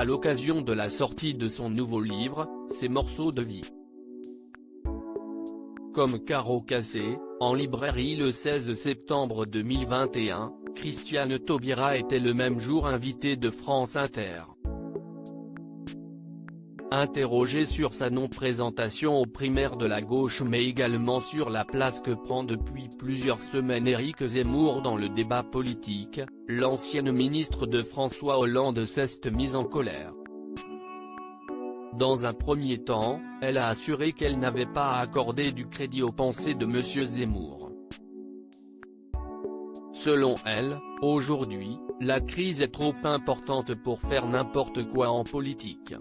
à l'occasion de la sortie de son nouveau livre, Ces morceaux de vie. Comme Carreau cassé, en librairie le 16 septembre 2021, Christiane Taubira était le même jour invitée de France Inter. Interrogée sur sa non-présentation aux primaires de la gauche mais également sur la place que prend depuis plusieurs semaines Éric Zemmour dans le débat politique, l'ancienne ministre de François Hollande s'est mise en colère. Dans un premier temps, elle a assuré qu'elle n'avait pas à accorder du crédit aux pensées de M. Zemmour. Selon elle, aujourd'hui, la crise est trop importante pour faire n'importe quoi en politique.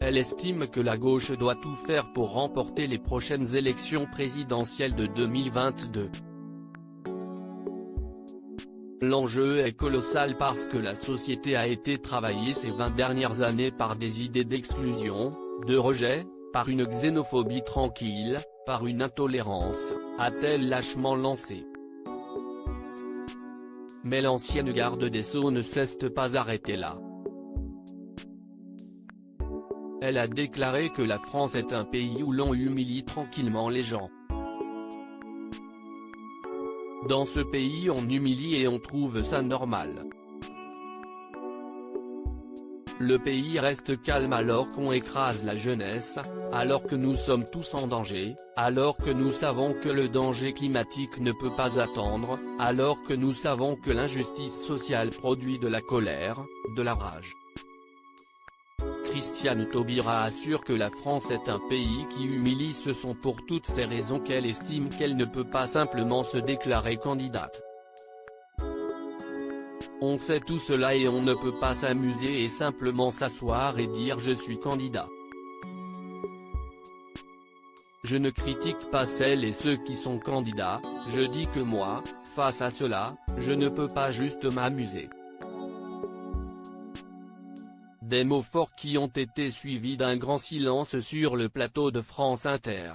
Elle estime que la gauche doit tout faire pour remporter les prochaines élections présidentielles de 2022. L'enjeu est colossal parce que la société a été travaillée ces 20 dernières années par des idées d'exclusion, de rejet, par une xénophobie tranquille, par une intolérance, a-t-elle lâchement lancé. Mais l'ancienne garde des Sceaux ne s'est pas arrêtée là. Elle a déclaré que la France est un pays où l'on humilie tranquillement les gens. Dans ce pays on humilie et on trouve ça normal. Le pays reste calme alors qu'on écrase la jeunesse, alors que nous sommes tous en danger, alors que nous savons que le danger climatique ne peut pas attendre, alors que nous savons que l'injustice sociale produit de la colère, de la rage. Christiane Taubira assure que la France est un pays qui humilie. Ce sont pour toutes ces raisons qu'elle estime qu'elle ne peut pas simplement se déclarer candidate. On sait tout cela et on ne peut pas s'amuser et simplement s'asseoir et dire je suis candidat. Je ne critique pas celles et ceux qui sont candidats, je dis que moi, face à cela, je ne peux pas juste m'amuser. Des mots forts qui ont été suivis d'un grand silence sur le plateau de France Inter.